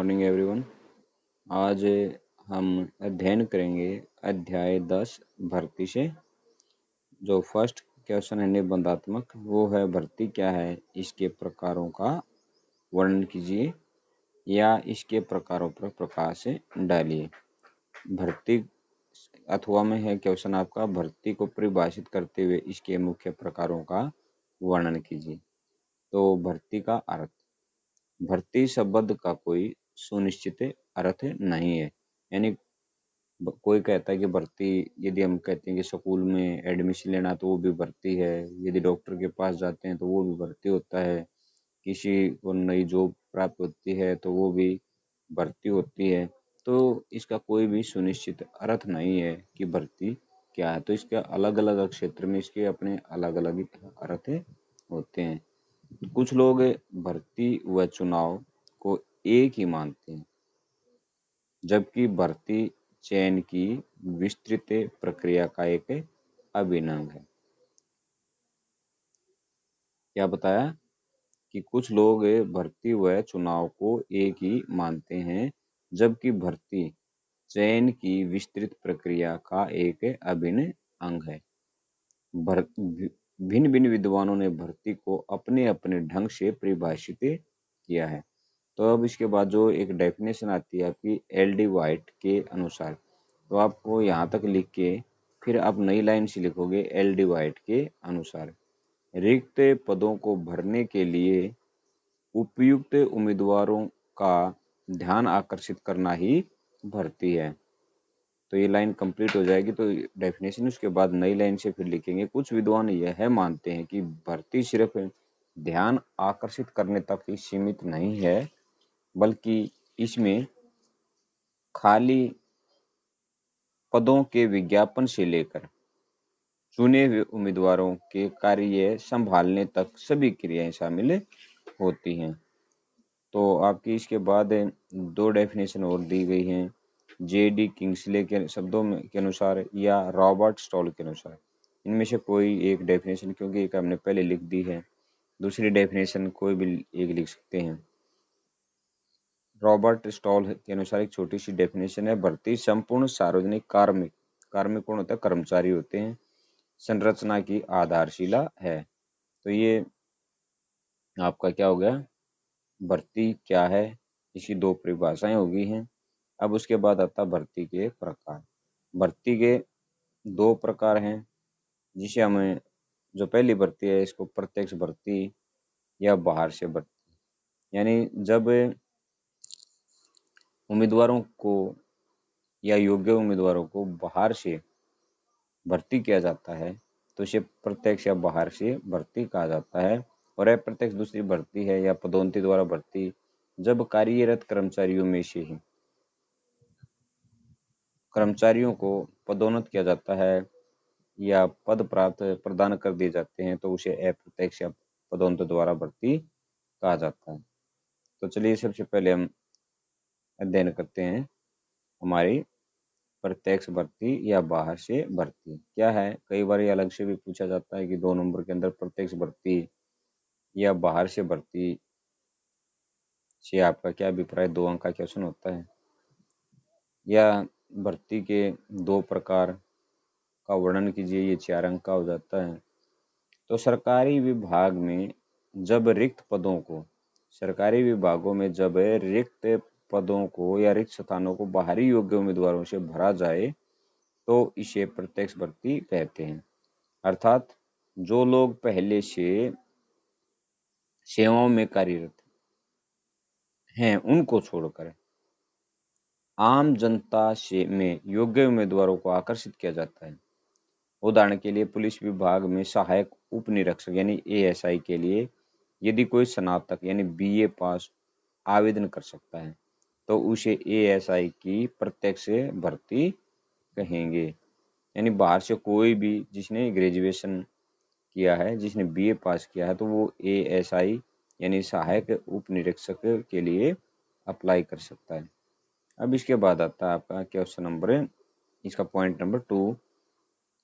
Morning everyone. आज हम अध्ययन करेंगे अध्याय 10 भर्ती से। जो फर्स्ट क्वेश्चन है निबंधात्मक, वो है भर्ती क्या है, इसके प्रकारों का वर्णन कीजिए या इसके प्रकारों पर प्रकाश डालिए। भर्ती अथवा में है क्वेश्चन आपका, भर्ती को परिभाषित करते हुए इसके मुख्य प्रकारों का वर्णन कीजिए। तो भर्ती का अर्थ, भर्ती शब्द का कोई सुनिश्चित अर्थ नहीं है। यानी कोई कहता है कि भर्ती, यदि हम कहते हैं कि स्कूल में एडमिशन लेना तो वो भी भर्ती है, यदि डॉक्टर के पास जाते हैं तो वो भी भर्ती होता है, किसी को नई जॉब प्राप्त होती है तो वो भी भर्ती होती है। तो इसका कोई भी सुनिश्चित अर्थ नहीं है कि भर्ती क्या है। तो इसके अलग अलग क्षेत्र में इसके अपने अलग अलग अर्थ होते हैं। कुछ लोग भर्ती व चुनाव को एक ही मानते हैं, जबकि भर्ती चयन की विस्तृत प्रक्रिया का एक अभिन्न अंग है। क्या बताया कि कुछ लोग भर्ती व चुनाव को एक ही मानते हैं, जबकि भर्ती चयन की विस्तृत प्रक्रिया का एक अभिन्न अंग है। भिन्न भिन्न विद्वानों ने भर्ती को अपने अपने ढंग से परिभाषित किया है। तो अब इसके बाद जो एक डेफिनेशन आती है आपकी एल.डी. वाइट के अनुसार, तो आपको यहाँ तक लिख के फिर आप नई लाइन से लिखोगे एल.डी. वाइट के अनुसार, रिक्त पदों को भरने के लिए उपयुक्त उम्मीदवारों का ध्यान आकर्षित करना ही भर्ती है। तो ये लाइन कंप्लीट हो जाएगी। तो डेफिनेशन उसके बाद नई लाइन से फिर लिखेंगे, कुछ विद्वान यह मानते हैं कि भर्ती सिर्फ ध्यान आकर्षित करने तक ही सीमित नहीं है, बल्कि इसमें खाली पदों के विज्ञापन से लेकर चुने हुए उम्मीदवारों के कार्य संभालने तक सभी क्रियाएं शामिल होती हैं। तो आपकी इसके बाद दो डेफिनेशन और दी गई हैं, जे.डी. किंग्सले के शब्दों में के अनुसार या रॉबर्ट स्टॉल के अनुसार। इनमें से कोई एक डेफिनेशन, क्योंकि एक हमने पहले लिख दी है, दूसरी डेफिनेशन कोई भी एक लिख सकते हैं। रॉबर्ट स्टॉल के अनुसार एक छोटी सी डेफिनेशन है, भर्ती संपूर्ण सार्वजनिक कार्मिक, कार्मिक कौन होता है, कर्मचारी होते हैं, संरचना की आधारशिला है। तो ये आपका क्या हो गया, भर्ती क्या है, इसकी दो परिभाषाएं हो गई हैं। अब उसके बाद आता भर्ती के प्रकार। भर्ती के दो प्रकार हैं, जिसे हमें, जो पहली भर्ती है इसको प्रत्यक्ष भर्ती या बाहर से भर्ती, यानी जब उम्मीदवारों को या योग्य उम्मीदवारों को बाहर से भर्ती किया जाता है तो इसे प्रत्यक्ष या बाहर से भर्ती कहा जाता है। और अप्रत्यक्ष दूसरी भर्ती है या पदोन्नति द्वारा भर्ती, जब कार्यरत कर्मचारियों में से ही कर्मचारियों को पदोन्नत किया जाता है या पद प्राप्त प्रदान कर दिए जाते हैं तो उसे अप्रत्यक्ष या पदोन्नति द्वारा भर्ती कहा जाता है। तो चलिए सबसे पहले हम अध्ययन करते हैं हमारी प्रत्यक्ष भर्ती या बाहर से भर्ती क्या है। कई बार ये अलग से भी पूछा जाता है कि 2 नंबर के अंदर प्रत्यक्ष भर्ती या बाहर से भर्ती से आपका क्या अभिप्राय, 2 अंक का क्वेश्चन होता है। या भर्ती के 2 प्रकार का वर्णन कीजिए, ये 4 अंक का हो जाता है। तो सरकारी विभाग में जब रिक्त पदों को, सरकारी विभागों में जब रिक्त पदों को या रिक्त स्थानों को बाहरी योग्य उम्मीदवारों से भरा जाए तो इसे प्रत्यक्ष भर्ती कहते हैं। अर्थात जो लोग पहले से सेवाओं में कार्यरत हैं उनको छोड़कर आम जनता से में योग्य उम्मीदवारों को आकर्षित किया जाता है। उदाहरण के लिए पुलिस विभाग में सहायक उप निरीक्षक यानी एएसआई के लिए यदि कोई स्नातक यानी बीए पास आवेदन कर सकता है तो उसे एएसआई की प्रत्यक्ष भर्ती कहेंगे। यानी बाहर से कोई भी जिसने ग्रेजुएशन किया है, जिसने बीए पास किया है, तो वो एएसआई यानी सहायक उप निरीक्षक के लिए अप्लाई कर सकता है। अब इसके बाद आता है आपका क्वेश्चन नंबर, इसका पॉइंट नंबर 2,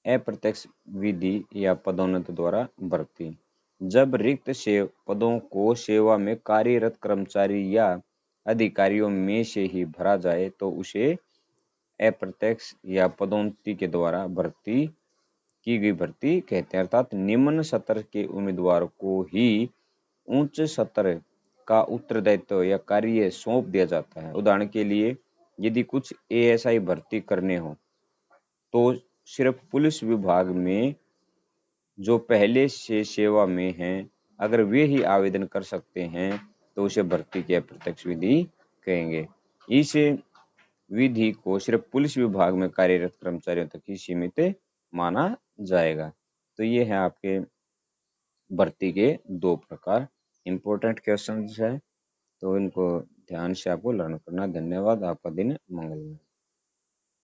अप्रत्यक्ष विधि या पदोन्नति द्वारा भर्ती। जब रिक्त पदों को सेवा में कार्यरत कर्मचारी या अधिकारियों में से ही भरा जाए तो उसे अप्रत्यक्ष या पदोन्नति के द्वारा भर्ती की गई भर्ती कहते हैं। अर्थात निम्न सत्र के उम्मीदवार को ही उच्च सत्र का उत्तरदायित्व या कार्य सौंप दिया जाता है। उदाहरण के लिए यदि कुछ एएसआई भर्ती करने हो तो सिर्फ पुलिस विभाग में जो पहले से सेवा में हैं अगर वे ही आवेदन कर सकते हैं तो उसे भर्ती की अप्रत्यक्ष विधि कहेंगे। इस विधि को सिर्फ पुलिस विभाग में कार्यरत कर्मचारियों तक ही सीमित माना जाएगा। तो ये है आपके भर्ती के 2 प्रकार। इम्पोर्टेंट क्वेश्चंस है तो इनको ध्यान से आपको लर्न करना। धन्यवाद। आपका दिन मंगलमय।